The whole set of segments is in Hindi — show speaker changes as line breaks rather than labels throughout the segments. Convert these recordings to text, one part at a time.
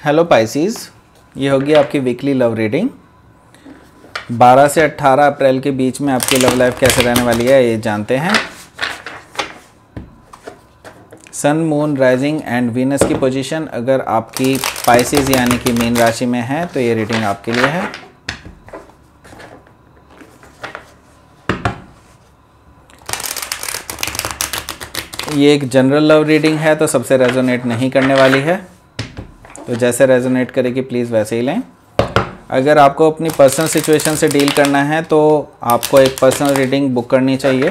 हेलो पाइसीज, ये होगी आपकी वीकली लव रीडिंग। 12 से 18 अप्रैल के बीच में आपकी लव लाइफ कैसे रहने वाली है ये जानते हैं। सन, मून, राइजिंग एंड वीनस की पोजीशन अगर आपकी पाइसीज यानी कि मीन राशि में है तो ये रीडिंग आपके लिए है। ये एक जनरल लव रीडिंग है तो सबसे रेजोनेट नहीं करने वाली है, तो जैसे रेजोनेट करेगी प्लीज़ वैसे ही लें। अगर आपको अपनी पर्सनल सिचुएशन से डील करना है तो आपको एक पर्सनल रीडिंग बुक करनी चाहिए।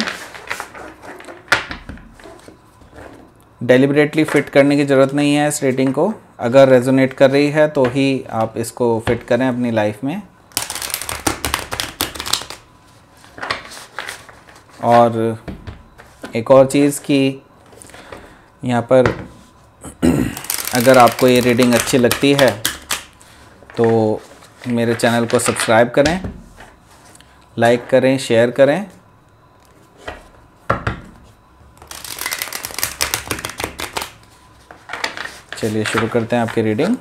डेलिबरेटली फिट करने की ज़रूरत नहीं है इस रीडिंग को। अगर रेजोनेट कर रही है तो ही आप इसको फिट करें अपनी लाइफ में। और एक और चीज़ कि यहाँ पर अगर आपको ये रीडिंग अच्छी लगती है तो मेरे चैनल को सब्सक्राइब करें, लाइक करें, शेयर करें। चलिए शुरू करते हैं आपकी reading.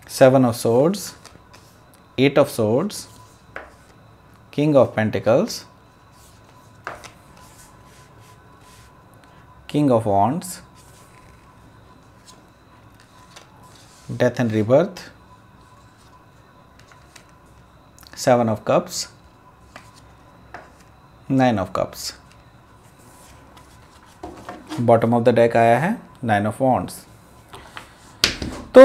Seven of Swords, Eight of Swords, King of Pentacles, King of Wands, Death and Rebirth, Seven of Cups, Nine of Cups. Bottom of the deck आया है Nine of Wands। तो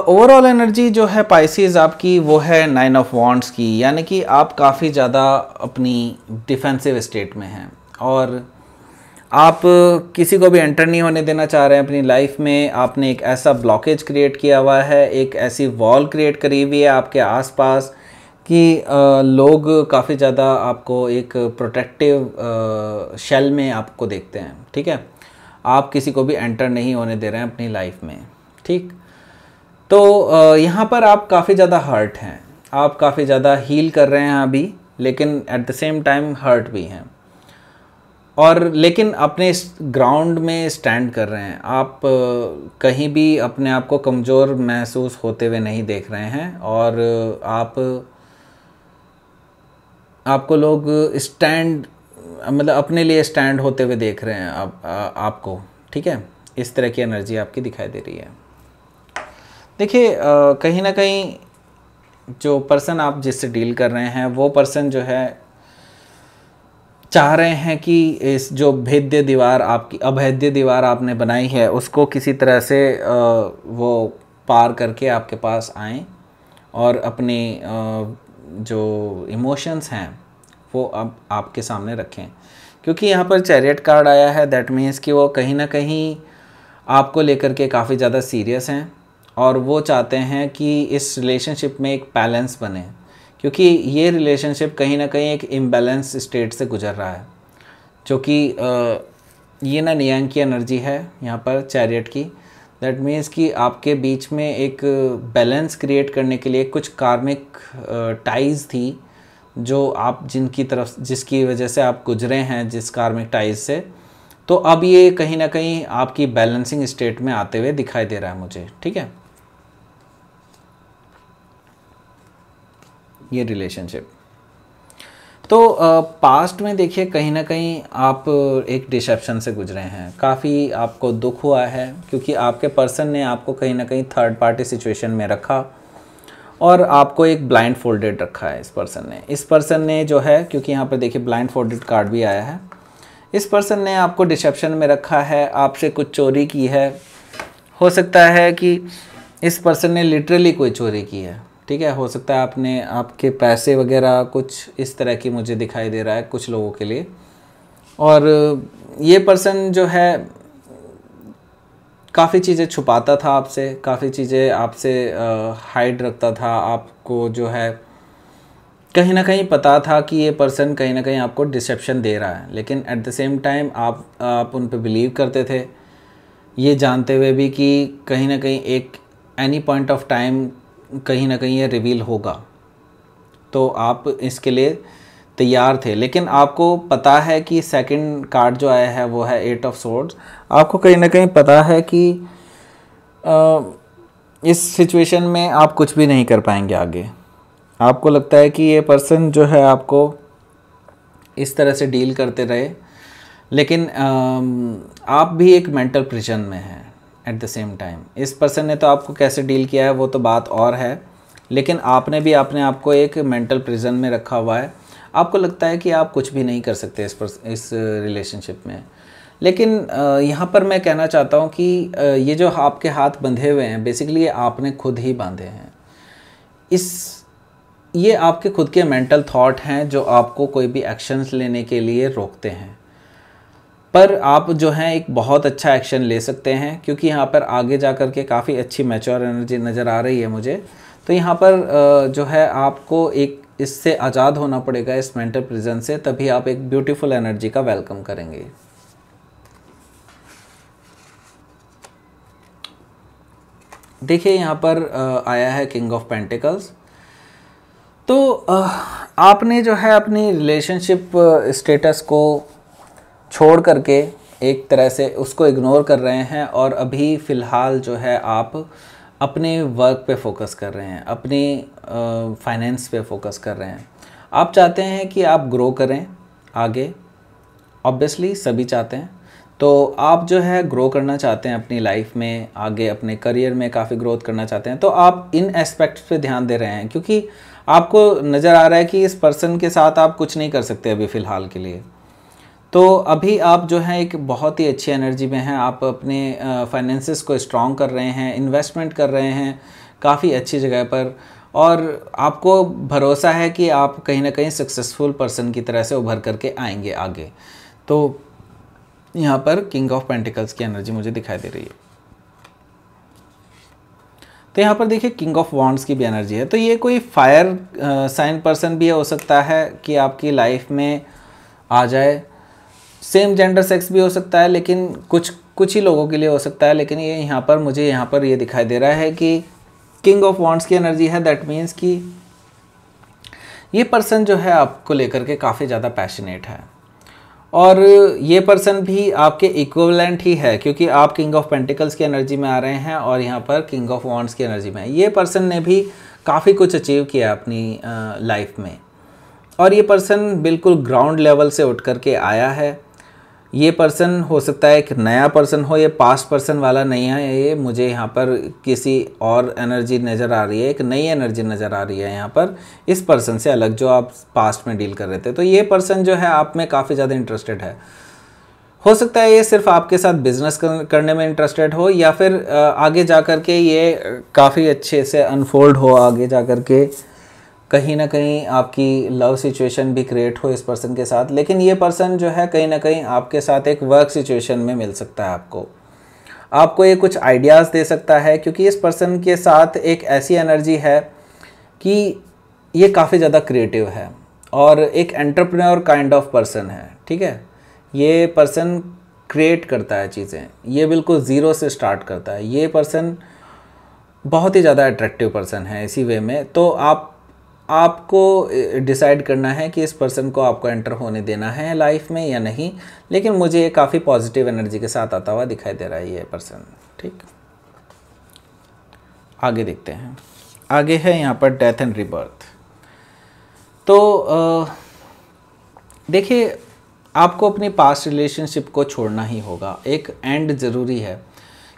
ओवरऑल एनर्जी जो है पाइसीज आपकी वो है 9 ऑफ वॉन्ड्स की, यानी कि आप काफ़ी ज़्यादा अपनी डिफेंसिव स्टेट में हैं और आप किसी को भी एंटर नहीं होने देना चाह रहे हैं अपनी लाइफ में। आपने एक ऐसा ब्लॉकेज क्रिएट किया हुआ है, एक ऐसी वॉल क्रिएट करी हुई है आपके आसपास कि लोग काफ़ी ज़्यादा आपको एक प्रोटेक्टिव शेल में आपको देखते हैं। ठीक है, आप किसी को भी एंटर नहीं होने दे रहे हैं अपनी लाइफ में। ठीक, तो यहाँ पर आप काफ़ी ज़्यादा हर्ट हैं, आप काफ़ी ज़्यादा हील कर रहे हैं अभी, लेकिन at the same time hurt भी हैं और लेकिन अपने ग्राउंड में स्टैंड कर रहे हैं। आप कहीं भी अपने आप को कमज़ोर महसूस होते हुए नहीं देख रहे हैं और आपको लोग स्टैंड मतलब अपने लिए स्टैंड होते हुए देख रहे हैं आपको। ठीक है, इस तरह की एनर्जी आपकी दिखाई दे रही है। देखिए कहीं ना कहीं जो पर्सन आप जिससे डील कर रहे हैं वो पर्सन जो है चाह रहे हैं कि इस जो भेद्य दीवार आपकी अभेद्य दीवार आपने बनाई है उसको किसी तरह से वो पार करके आपके पास आएं और अपने जो इमोशंस हैं वो अब आपके सामने रखें। क्योंकि यहाँ पर चैरियट कार्ड आया है, दैट मीन्स कि वो कहीं ना कहीं आपको लेकर के काफ़ी ज़्यादा सीरियस हैं और वो चाहते हैं कि इस रिलेशनशिप में एक बैलेंस बने, क्योंकि ये रिलेशनशिप कहीं ना कहीं एक इम्बैलेंस स्टेट से गुजर रहा है, जो कि ये ना नियांग की एनर्जी है यहाँ पर चैरियट की। दैट मीन्स कि आपके बीच में एक बैलेंस क्रिएट करने के लिए कुछ कार्मिक टाइज थी जो आप जिसकी वजह से आप गुजरे हैं जिस कार्मिक टाइज से, तो अब ये कहीं ना कहीं आपकी बैलेंसिंग स्टेट में आते हुए दिखाई दे रहा है मुझे। ठीक है, ये रिलेशनशिप तो पास्ट में देखिए कहीं ना कहीं आप एक डिसेप्शन से गुजरे हैं, काफ़ी आपको दुख हुआ है क्योंकि आपके पर्सन ने आपको कहीं ना कहीं थर्ड पार्टी सिचुएशन में रखा और आपको एक ब्लाइंड फोल्डेड रखा है इस पर्सन ने जो है, क्योंकि यहाँ पर देखिए ब्लाइंड फोल्डेड कार्ड भी आया है। इस पर्सन ने आपको डिसेप्शन में रखा है, आपसे कुछ चोरी की है। हो सकता है कि इस पर्सन ने लिटरली कोई चोरी की है। ठीक है, हो सकता है आपने आपके पैसे वगैरह कुछ इस तरह की मुझे दिखाई दे रहा है कुछ लोगों के लिए। और ये पर्सन जो है काफ़ी चीज़ें छुपाता था आपसे, काफ़ी चीज़ें आपसे हाइड रखता था। आपको जो है कहीं ना कहीं पता था कि ये पर्सन कहीं ना कहीं आपको डिसेप्शन दे रहा है, लेकिन एट द सेम टाइम आप उन पे बिलीव करते थे, ये जानते हुए भी कि कहीं ना कहीं एक एनी पॉइंट ऑफ टाइम कहीं ना कहीं ये रिवील होगा। तो आप इसके लिए तैयार थे, लेकिन आपको पता है कि सेकंड कार्ड जो आया है वो है 8 ऑफ सोर्ड्स। आपको कहीं ना कहीं पता है कि इस सिचुएशन में आप कुछ भी नहीं कर पाएंगे आगे। आपको लगता है कि ये पर्सन जो है आपको इस तरह से डील करते रहे, लेकिन आप भी एक मेंटल प्रिजन में हैं एट द सेम टाइम। इस पर्सन ने तो आपको कैसे डील किया है वो तो बात और है, लेकिन आपने भी अपने आप को एक मेंटल प्रिजन में रखा हुआ है। आपको लगता है कि आप कुछ भी नहीं कर सकते इस रिलेशनशिप में। लेकिन यहाँ पर मैं कहना चाहता हूँ कि ये जो आपके हाथ बंधे हुए हैं बेसिकली आपने खुद ही बांधे हैं। ये आपके खुद के मेंटल थॉट हैं जो आपको कोई भी एक्शंस लेने के लिए रोकते हैं। पर आप जो हैं एक बहुत अच्छा एक्शन ले सकते हैं, क्योंकि यहाँ पर आगे जा कर के काफ़ी अच्छी मैच्योर एनर्जी नज़र आ रही है मुझे। तो यहाँ पर जो है आपको एक इससे आज़ाद होना पड़ेगा, इस मेंटल प्रिजन से, तभी आप एक ब्यूटीफुल एनर्जी का वेलकम करेंगे। देखिए यहाँ पर आया है किंग ऑफ पेंटिकल्स। तो आपने जो है अपनी रिलेशनशिप स्टेटस को छोड़ करके एक तरह से उसको इग्नोर कर रहे हैं, और अभी फ़िलहाल जो है आप अपने वर्क पे फोकस कर रहे हैं, अपनी फाइनेंस पे फोकस कर रहे हैं। आप चाहते हैं कि आप ग्रो करें आगे, ऑब्वियसली सभी चाहते हैं। तो आप जो है ग्रो करना चाहते हैं अपनी लाइफ में, आगे अपने करियर में काफ़ी ग्रोथ करना चाहते हैं। तो आप इन एस्पेक्ट्स पे ध्यान दे रहे हैं, क्योंकि आपको नज़र आ रहा है कि इस पर्सन के साथ आप कुछ नहीं कर सकते अभी फ़िलहाल के लिए। तो अभी आप जो है एक बहुत ही अच्छी एनर्जी में हैं। आप अपने फाइनेंसेस को स्ट्रॉन्ग कर रहे हैं, इन्वेस्टमेंट कर रहे हैं काफ़ी अच्छी जगह पर, और आपको भरोसा है कि आप कहीं ना कहीं सक्सेसफुल पर्सन की तरह से उभर करके आएंगे आगे। तो यहाँ पर किंग ऑफ पेंटिकल्स की एनर्जी मुझे दिखाई दे रही है। तो यहाँ पर देखिए किंग ऑफ वॉन्ड्स की भी एनर्जी है। तो ये कोई फायर साइन पर्सन भी हो सकता है कि आपकी लाइफ में आ जाए। सेम जेंडर सेक्स भी हो सकता है, लेकिन कुछ ही लोगों के लिए हो सकता है। लेकिन ये यहाँ पर ये दिखाई दे रहा है कि किंग ऑफ वॉन्ड्स की एनर्जी है। दैट मीन्स कि ये पर्सन जो है आपको लेकर के काफ़ी ज़्यादा पैशनेट है, और ये पर्सन भी आपके इक्विवेलेंट ही है, क्योंकि आप किंग ऑफ पेंटिकल्स की एनर्जी में आ रहे हैं और यहाँ पर किंग ऑफ वॉन्ड्स की एनर्जी में। ये पर्सन ने भी काफ़ी कुछ अचीव किया अपनी लाइफ में, और ये पर्सन बिल्कुल ग्राउंड लेवल से उठ करके आया है। ये पर्सन हो सकता है एक नया पर्सन हो, ये पास्ट पर्सन वाला नहीं है। ये मुझे यहाँ पर किसी और एनर्जी नज़र आ रही है, एक नई एनर्जी नज़र आ रही है यहाँ पर इस पर्सन से अलग जो आप पास्ट में डील कर रहे थे। तो ये पर्सन जो है आप में काफ़ी ज़्यादा इंटरेस्टेड है। हो सकता है ये सिर्फ आपके साथ बिजनेस करने में इंटरेस्टेड हो, या फिर आगे जा कर के ये काफ़ी अच्छे से अनफोल्ड हो, आगे जा कर के कहीं ना कहीं आपकी लव सिचुएशन भी क्रिएट हो इस पर्सन के साथ। लेकिन ये पर्सन जो है कहीं ना कहीं आपके साथ एक वर्क सिचुएशन में मिल सकता है। आपको ये कुछ आइडियाज़ दे सकता है, क्योंकि इस पर्सन के साथ एक ऐसी एनर्जी है कि ये काफ़ी ज़्यादा क्रिएटिव है और एक एंटरप्रेन्योर काइंड ऑफ पर्सन है। ठीक है, ये पर्सन क्रिएट करता है चीज़ें, ये बिल्कुल ज़ीरो से स्टार्ट करता है। ये पर्सन बहुत ही ज़्यादा अट्रैक्टिव पर्सन है इसी वे में। तो आपको डिसाइड करना है कि इस पर्सन को आपको एंटर होने देना है लाइफ में या नहीं। लेकिन मुझे ये काफ़ी पॉजिटिव एनर्जी के साथ आता हुआ दिखाई दे रहा है ये पर्सन। ठीक, आगे देखते हैं। आगे है यहाँ पर डेथ एंड रिबर्थ। तो देखिए आपको अपनी पास्ट रिलेशनशिप को छोड़ना ही होगा, एक एंड ज़रूरी है,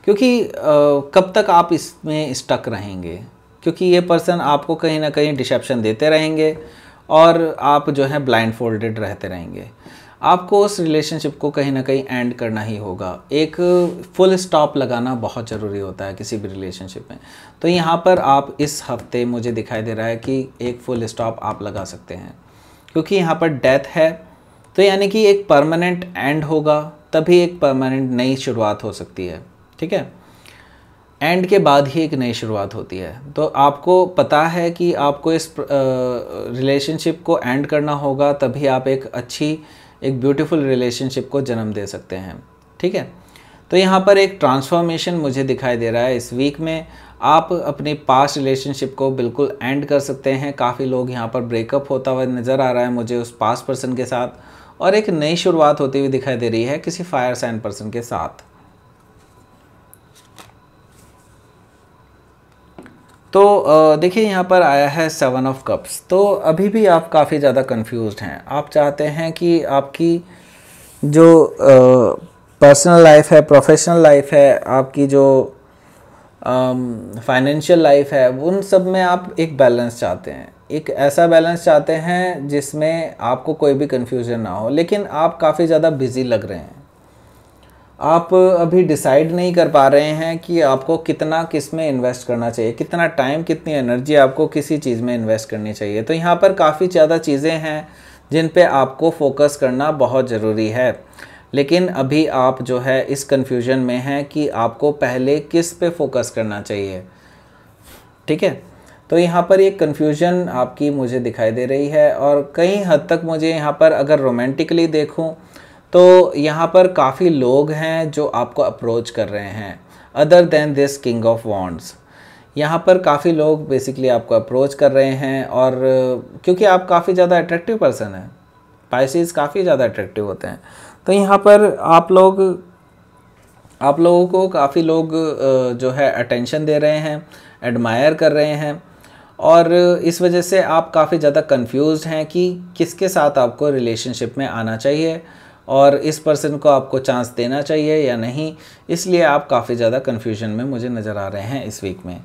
क्योंकि कब तक आप इसमें स्टक रहेंगे, क्योंकि ये पर्सन आपको कहीं ना कहीं डिसेप्शन देते रहेंगे और आप जो है ब्लाइंड फोल्डेड रहते रहेंगे। आपको उस रिलेशनशिप को कहीं ना कहीं एंड करना ही होगा। एक फुल स्टॉप लगाना बहुत ज़रूरी होता है किसी भी रिलेशनशिप में। तो यहाँ पर आप इस हफ्ते मुझे दिखाई दे रहा है कि एक फुल स्टॉप आप लगा सकते हैं, क्योंकि यहाँ पर डेथ है। तो यानी कि एक परमानेंट एंड होगा, तभी एक परमानेंट नई शुरुआत हो सकती है। ठीक है, एंड के बाद ही एक नई शुरुआत होती है। तो आपको पता है कि आपको इस रिलेशनशिप को एंड करना होगा, तभी आप एक ब्यूटीफुल रिलेशनशिप को जन्म दे सकते हैं। ठीक है, तो यहाँ पर एक ट्रांसफॉर्मेशन मुझे दिखाई दे रहा है इस वीक में। आप अपने पास्ट रिलेशनशिप को बिल्कुल एंड कर सकते हैं। काफ़ी लोग यहाँ पर ब्रेकअप होता हुआ नज़र आ रहा है मुझे उस पास्ट पर्सन के साथ, और एक नई शुरुआत होती हुई दिखाई दे रही है किसी फायर साइन पर्सन के साथ। तो देखिए यहाँ पर आया है 7 ऑफ कप्स। तो अभी भी आप काफ़ी ज़्यादा कंफ्यूज्ड हैं। आप चाहते हैं कि आपकी जो पर्सनल लाइफ है, प्रोफेशनल लाइफ है, आपकी जो फाइनेंशियल लाइफ है, उन सब में आप एक बैलेंस चाहते हैं। एक ऐसा बैलेंस चाहते हैं जिसमें आपको कोई भी कन्फ्यूजन ना हो, लेकिन आप काफ़ी ज़्यादा बिजी लग रहे हैं। आप अभी डिसाइड नहीं कर पा रहे हैं कि आपको कितना किस में इन्वेस्ट करना चाहिए, कितना टाइम, कितनी एनर्जी आपको किसी चीज़ में इन्वेस्ट करनी चाहिए। तो यहाँ पर काफ़ी ज़्यादा चीज़ें हैं जिन पे आपको फोकस करना बहुत ज़रूरी है, लेकिन अभी आप जो है इस कन्फ्यूजन में हैं कि आपको पहले किस पे फोकस करना चाहिए। ठीक है, तो यहाँ पर एक कन्फ्यूजन आपकी मुझे दिखाई दे रही है, और कई हद तक मुझे यहाँ पर अगर रोमांटिकली देखूँ तो यहाँ पर काफ़ी लोग हैं जो आपको अप्रोच कर रहे हैं other than this king of wands. यहाँ पर काफ़ी लोग बेसिकली आपको अप्रोच कर रहे हैं, और क्योंकि आप काफ़ी ज़्यादा अट्रैक्टिव पर्सन हैं, पाइसेस काफ़ी ज़्यादा अट्रैक्टिव होते हैं, तो यहाँ पर आप लोगों को काफ़ी लोग जो है अटेंशन दे रहे हैं, एडमायर कर रहे हैं, और इस वजह से आप काफ़ी ज़्यादा कंफ्यूज्ड हैं कि किसके साथ आपको रिलेशनशिप में आना चाहिए और इस पर्सन को आपको चांस देना चाहिए या नहीं। इसलिए आप काफ़ी ज़्यादा कन्फ्यूजन में मुझे नज़र आ रहे हैं इस वीक में।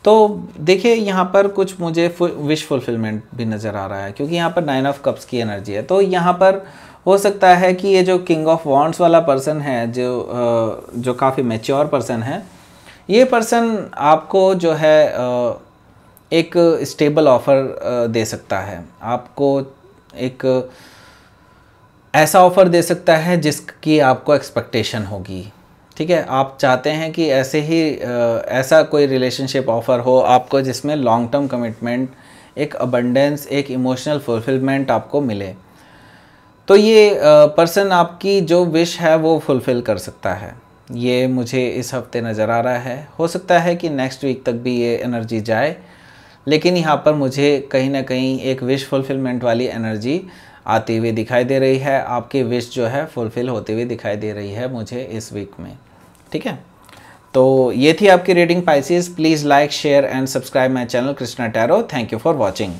तो देखिए यहाँ पर कुछ मुझे विश फुलफिलमेंट भी नज़र आ रहा है, क्योंकि यहाँ पर 9 ऑफ कप्स की एनर्जी है। तो यहाँ पर हो सकता है कि ये जो किंग ऑफ वॉन्ड्स वाला पर्सन है, जो काफ़ी मैच्योर पर्सन है, ये पर्सन आपको जो है एक स्टेबल ऑफ़र दे सकता है। आपको एक ऐसा ऑफ़र दे सकता है जिसकी आपको एक्सपेक्टेशन होगी। ठीक है, आप चाहते हैं कि ऐसा कोई रिलेशनशिप ऑफ़र हो आपको जिसमें लॉन्ग टर्म कमिटमेंट, एक अबंडेंस, एक इमोशनल फुलफिलमेंट आपको मिले। तो ये पर्सन आपकी जो विश है वो फुलफ़िल कर सकता है, ये मुझे इस हफ्ते नज़र आ रहा है। हो सकता है कि नेक्स्ट वीक तक भी ये एनर्जी जाए, लेकिन यहाँ पर मुझे कहीं ना कहीं एक विश फुलफिलमेंट वाली एनर्जी आती हुई दिखाई दे रही है। आपकी विश जो है फुलफ़िल होती हुई दिखाई दे रही है मुझे इस वीक में। ठीक है, तो ये थी आपकी reading Pisces. Please like, share and subscribe my channel Krishna tarot. Thank you for watching.